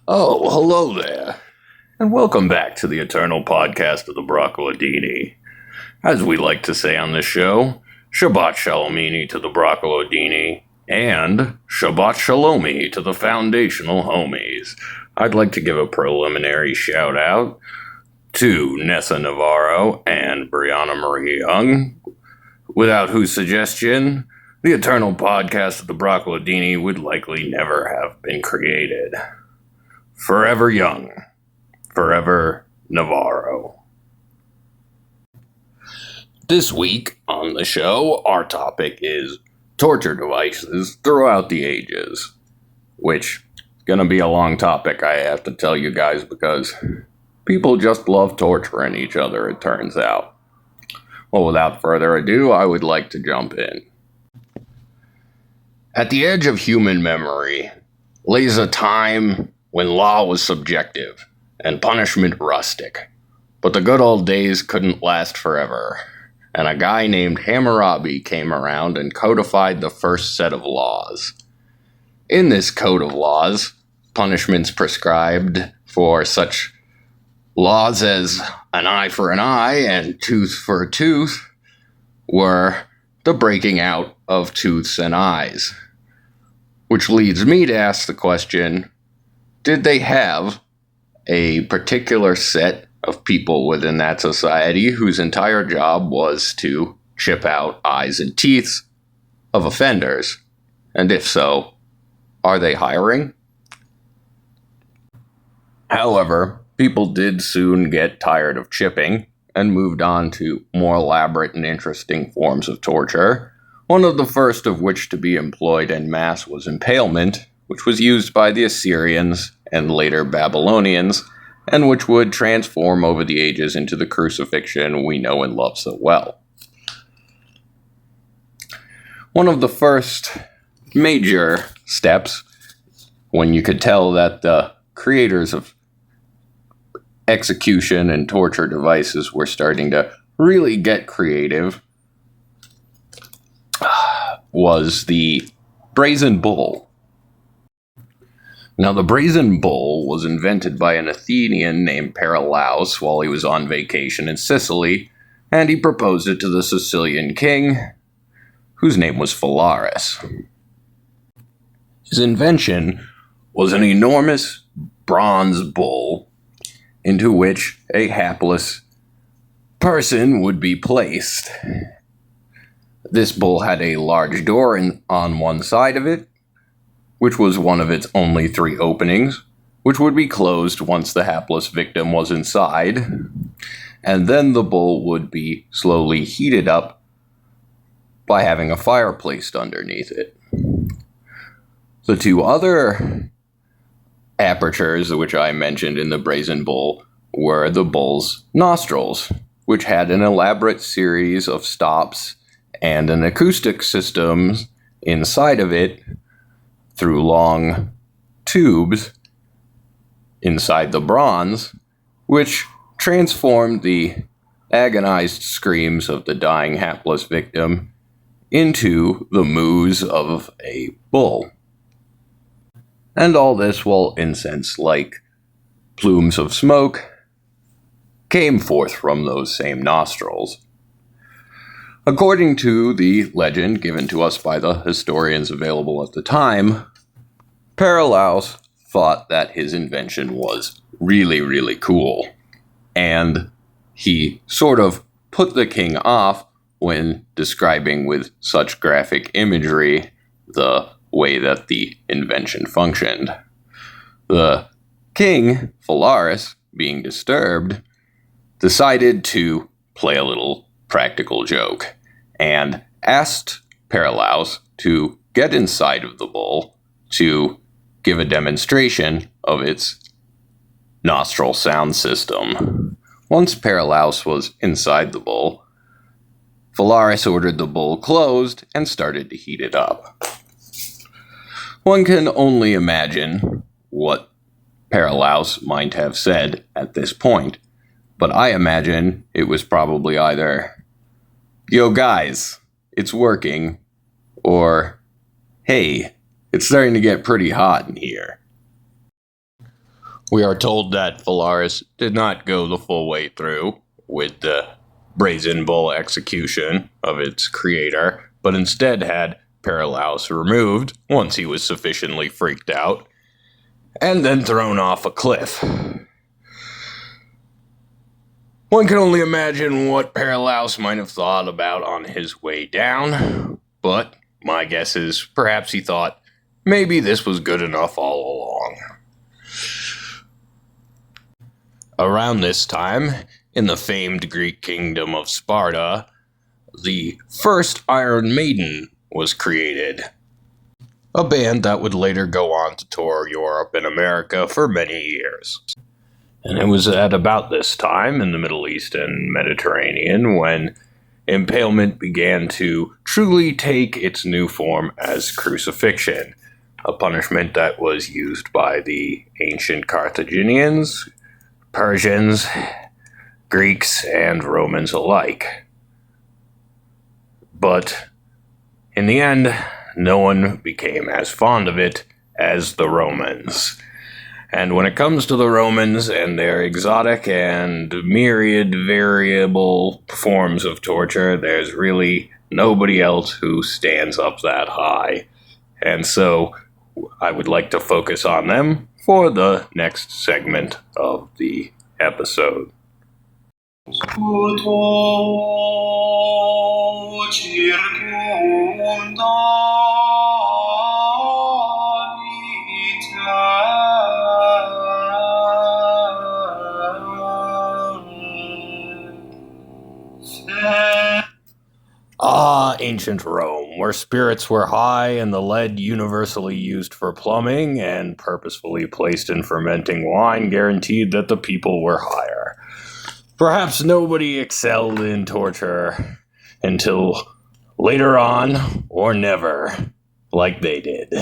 Oh, hello there, and welcome back to the Eternal Podcast of the Broccolodini. As we like to say on this show, Shabbat Shalomini to the Broccolodini, and Shabbat Shalomi to the foundational homies. I'd like to give a preliminary shout out to Nessa Navarro and Brianna Marie Young, without whose suggestion, the Eternal Podcast of the Broccolodini would likely never have been created. Forever young. Forever Navarro. This week on the show, our topic is torture devices throughout the ages. Which is going to be a long topic, I have to tell you guys, because people just love torturing each other, it turns out. Well, without further ado, I would like to jump in. At the edge of human memory lays a time when law was subjective and punishment rustic. But the good old days couldn't last forever, and a guy named Hammurabi came around and codified the first set of laws. In this code of laws, punishments prescribed for such laws as an eye for an eye and tooth for a tooth were the breaking out of tooths and eyes. Which leads me to ask the question, did they have a particular set of people within that society whose entire job was to chip out eyes and teeth of offenders? And if so, are they hiring? However, people did soon get tired of chipping and moved on to more elaborate and interesting forms of torture, one of the first of which to be employed en masse was impalement, which was used by the Assyrians and later Babylonians, and which would transform over the ages into the crucifixion we know and love so well. One of the first major steps, when you could tell that the creators of execution and torture devices were starting to really get creative, was the brazen bull. Now, the brazen bull was invented by an Athenian named Paralaus while he was on vacation in Sicily, and he proposed it to the Sicilian king, whose name was Phalaris. His invention was an enormous bronze bull into which a hapless person would be placed. This bull had a large door on one side of it, which was one of its only 3 openings, which would be closed once the hapless victim was inside, and then the bull would be slowly heated up by having a fire placed underneath it. The 2 other apertures which I mentioned in the brazen bull were the bull's nostrils, which had an elaborate series of stops and an acoustic system inside of it through long tubes inside the bronze, which transformed the agonized screams of the dying hapless victim into the moos of a bull. And all this while incense-like plumes of smoke came forth from those same nostrils. According to the legend given to us by the historians available at the time, Paralaus thought that his invention was really, really cool, and he sort of put the king off when describing with such graphic imagery the way that the invention functioned. The King Phalaris, being disturbed, decided to play a little practical joke and asked Paralaus to get inside of the bull to give a demonstration of its nostril sound system. Once Paralaus was inside the bull, Phalaris ordered the bull closed and started to heat it up. One can only imagine what Paralaus might have said at this point, but I imagine it was probably either, "Yo guys, it's working," or, "Hey, it's starting to get pretty hot in here." We are told that Phalaris did not go the full way through with the brazen bull execution of its creator, but instead had Paralaus removed once he was sufficiently freaked out, and then thrown off a cliff. One can only imagine what Paralaus might have thought about on his way down, but my guess is perhaps he thought maybe this was good enough all along. Around this time, in the famed Greek kingdom of Sparta, the first Iron Maiden was created. A band that would later go on to tour Europe and America for many years. And it was at about this time in the Middle East and Mediterranean when impalement began to truly take its new form as crucifixion, a punishment that was used by the ancient Carthaginians, Persians, Greeks, and Romans alike. But in the end, no one became as fond of it as the Romans. And when it comes to the Romans and their exotic and myriad variable forms of torture, there's really nobody else who stands up that high. And so I would like to focus on them for the next segment of the episode. Ancient Rome, where spirits were high and the lead universally used for plumbing and purposefully placed in fermenting wine guaranteed that the people were higher. Perhaps nobody excelled in torture until later on, or never, like they did.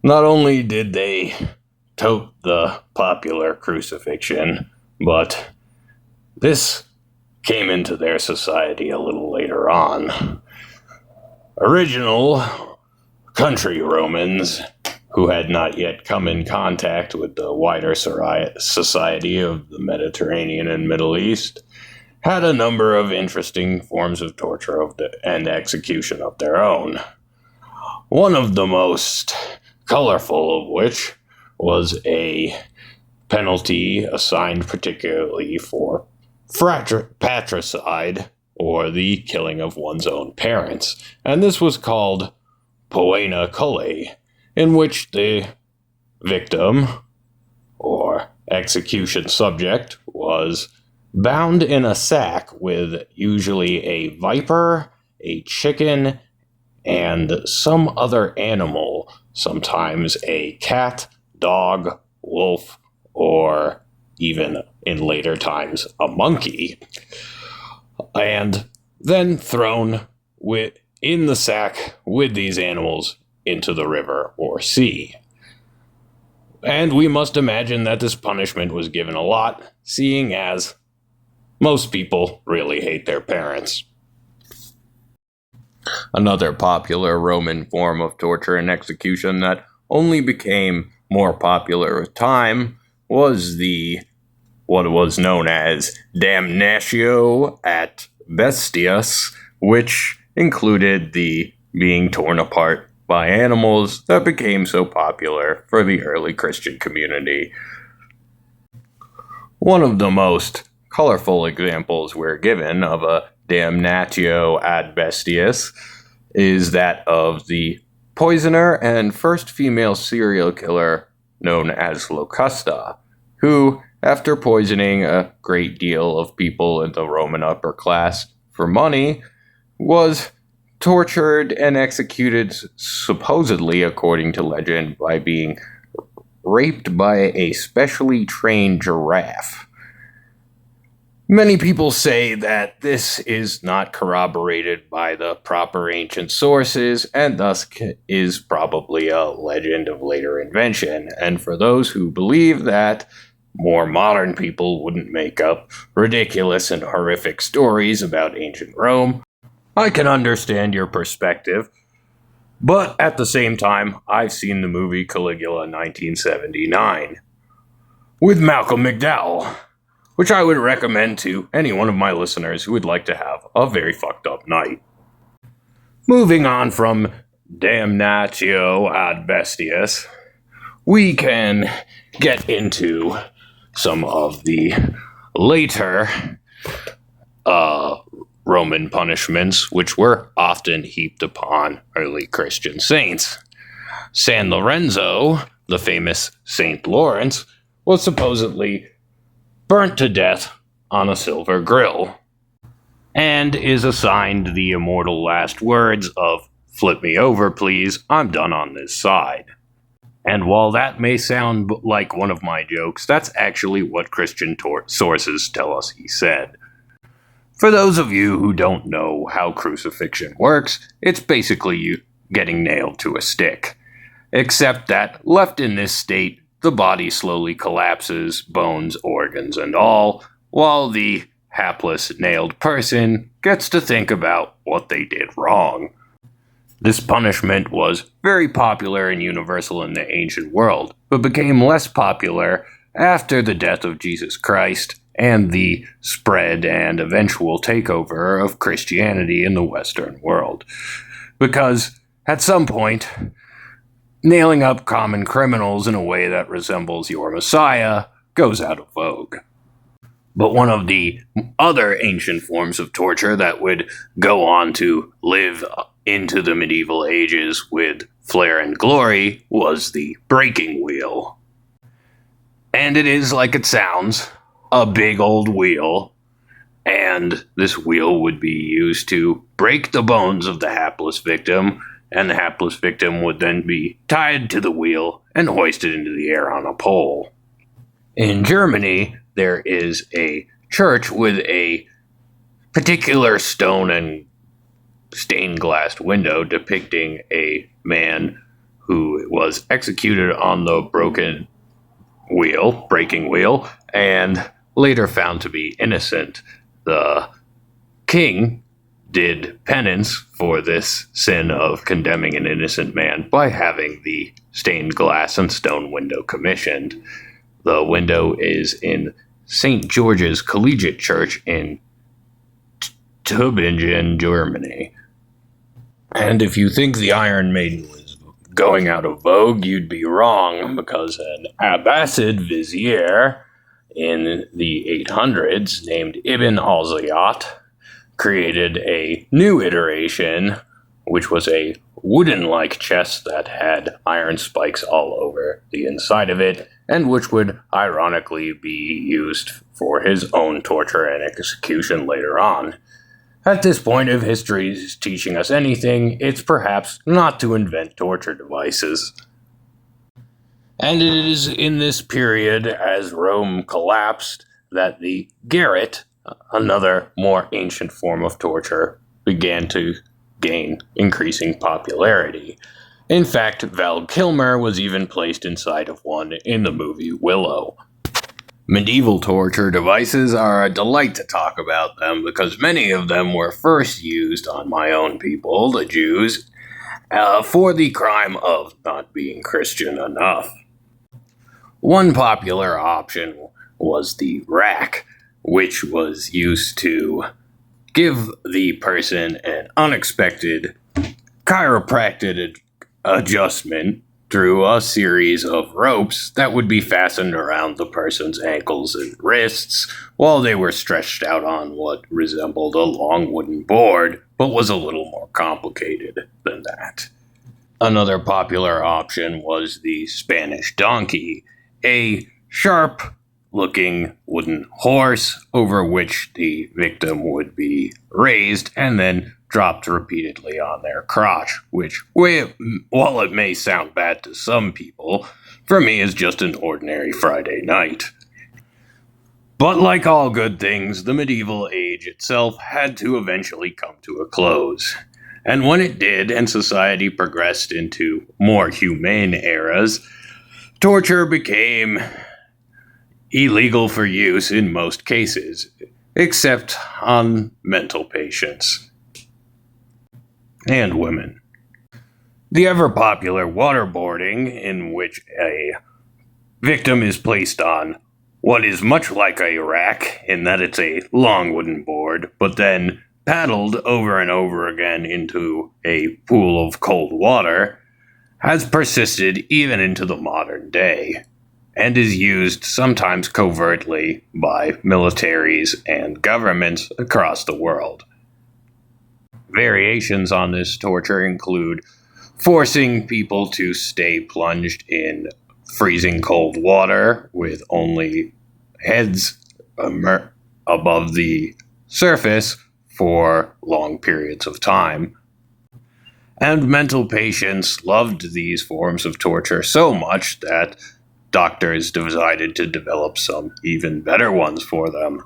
Not only did they tote the popular crucifixion, but this came into their society a little later on. Original country Romans, who had not yet come in contact with the wider society of the Mediterranean and Middle East, had a number of interesting forms of torture and execution of their own. One of the most colorful of which was a penalty assigned particularly for fratricide, or the killing of one's own parents, and this was called poena cullae, in which the victim, or execution subject, was bound in a sack with usually a viper, a chicken, and some other animal, sometimes a cat, dog, wolf, or even in later times a monkey, and then thrown in the sack with these animals into the river or sea. And we must imagine that this punishment was given a lot, seeing as most people really hate their parents. Another popular Roman form of torture and execution that only became more popular with time was what was known as damnatio ad bestias, which included the being torn apart by animals that became so popular for the early Christian community. One of the most colorful examples we're given of a damnatio ad bestias is that of the poisoner and first female serial killer known as Locusta, who, after poisoning a great deal of people in the Roman upper class for money, was tortured and executed, supposedly, according to legend, by being raped by a specially trained giraffe. Many people say that this is not corroborated by the proper ancient sources and thus is probably a legend of later invention. And for those who believe that more modern people wouldn't make up ridiculous and horrific stories about ancient Rome, I can understand your perspective. But at the same time, I've seen the movie Caligula 1979 with Malcolm McDowell, which I would recommend to any one of my listeners who would like to have a very fucked up night. Moving on from Damnatio ad Bestias, we can get into some of the later Roman punishments, which were often heaped upon early Christian saints. San Lorenzo, the famous Saint Lawrence, was supposedly burnt to death on a silver grill, and is assigned the immortal last words of, "Flip me over, please, I'm done on this side." And while that may sound like one of my jokes, that's actually what Christian sources tell us he said. For those of you who don't know how crucifixion works, it's basically you getting nailed to a stick. Except that, left in this state, the body slowly collapses, bones, organs, and all, while the hapless nailed person gets to think about what they did wrong. This punishment was very popular and universal in the ancient world, but became less popular after the death of Jesus Christ and the spread and eventual takeover of Christianity in the Western world. Because, at some point, nailing up common criminals in a way that resembles your Messiah goes out of vogue. But one of the other ancient forms of torture that would go on to live into the medieval ages with flair and glory was the breaking wheel. And it is like it sounds, a big old wheel, and this wheel would be used to break the bones of the hapless victim, and the hapless victim would then be tied to the wheel and hoisted into the air on a pole. In Germany, there is a church with a particular stone and stained glass window depicting a man who was executed on the breaking wheel, and later found to be innocent. The king did penance for this sin of condemning an innocent man by having the stained glass and stone window commissioned. The window is in St. George's Collegiate Church in Tübingen, Germany. And if you think the Iron Maiden was going out of vogue, you'd be wrong, because an Abbasid vizier in the 800s named Ibn al-Ziyat created a new iteration, which was a wooden-like chest that had iron spikes all over the inside of it, and which would ironically be used for his own torture and execution later on. At this point, if history is teaching us anything, it's perhaps not to invent torture devices. And it is in this period, as Rome collapsed, that the garrote, another more ancient form of torture, began to gain increasing popularity. In fact, Val Kilmer was even placed inside of one in the movie Willow. Medieval torture devices are a delight to talk about them because many of them were first used on my own people, the Jews, for the crime of not being Christian enough. One popular option was the rack, which was used to give the person an unexpected chiropractic adjustment through a series of ropes that would be fastened around the person's ankles and wrists while they were stretched out on what resembled a long wooden board, but was a little more complicated than that. Another popular option was the Spanish donkey, a sharp-looking wooden horse over which the victim would be raised and then dropped repeatedly on their crotch, which, while it may sound bad to some people, for me is just an ordinary Friday night. But like all good things, the medieval age itself had to eventually come to a close. And when it did, and society progressed into more humane eras, torture became illegal for use in most cases, except on mental patients and women. The ever popular waterboarding, in which a victim is placed on what is much like a rack in that it's a long wooden board, but then paddled over and over again into a pool of cold water, has persisted even into the modern day, and is used sometimes covertly by militaries and governments across the world. Variations on this torture include forcing people to stay plunged in freezing cold water with only heads above the surface for long periods of time. And mental patients loved these forms of torture so much that doctors decided to develop some even better ones for them.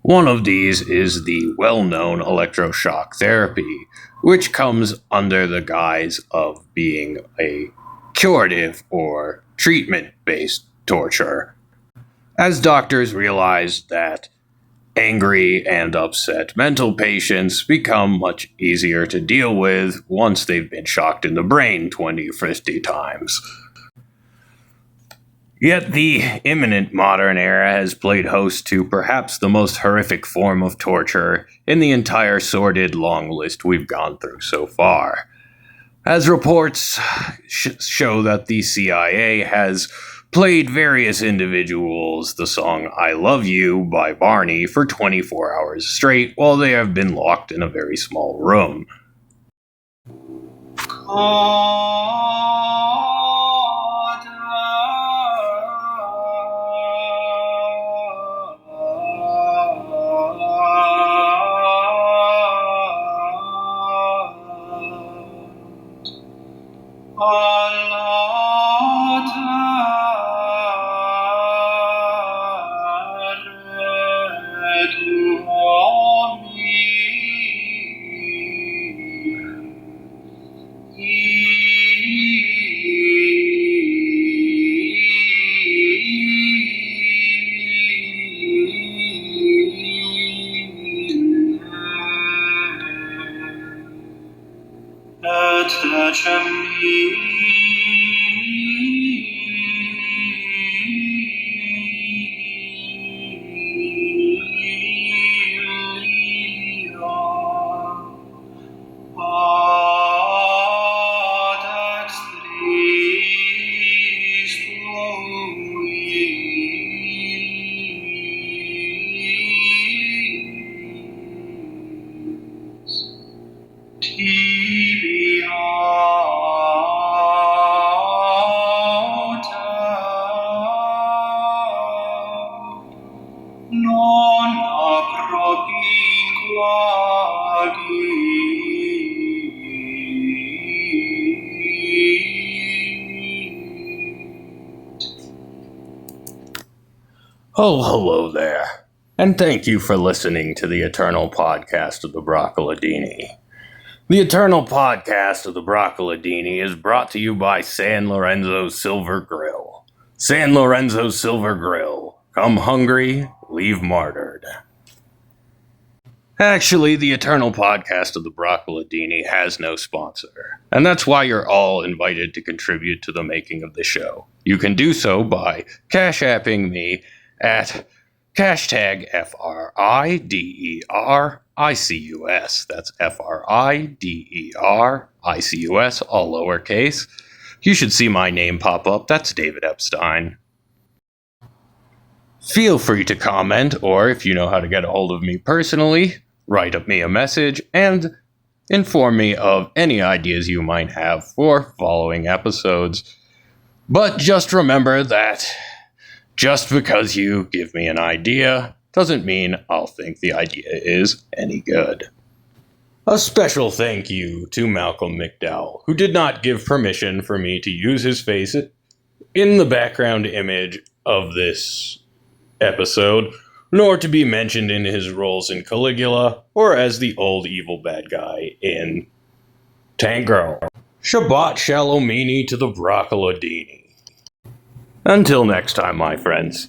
One of these is the well-known electroshock therapy, which comes under the guise of being a curative or treatment-based torture, as doctors realize that angry and upset mental patients become much easier to deal with once they've been shocked in the brain 20 or 50 times. Yet the imminent modern era has played host to perhaps the most horrific form of torture in the entire sordid long list we've gone through so far, as reports show that the CIA has played various individuals the song I Love You by Barney for 24 hours straight while they have been locked in a very small room. Oh, hello there, and thank you for listening to the Eternal Podcast of the Broccoladini. The Eternal Podcast of the Broccoladini is brought to you by San Lorenzo's Silver Grill. San Lorenzo's Silver Grill. Come hungry, leave martyred. Actually, the Eternal Podcast of the Broccoladini has no sponsor, and that's why you're all invited to contribute to the making of the show. You can do so by cash apping me at hashtag FRIDERICUS. That's FRIDERICUS, all lowercase. You should see my name pop up. That's David Epstein. Feel free to comment, or if you know how to get a hold of me personally, write me a message, and Inform me of any ideas you might have for following episodes. But just remember that just because you give me an idea doesn't mean I'll think the idea is any good. A special thank you to Malcolm McDowell, who did not give permission for me to use his face in the background image of this episode, nor to be mentioned in his roles in Caligula or as the old evil bad guy in Tank Girl. Shabbat Shalomini to the Broccolodini. Until next time, my friends.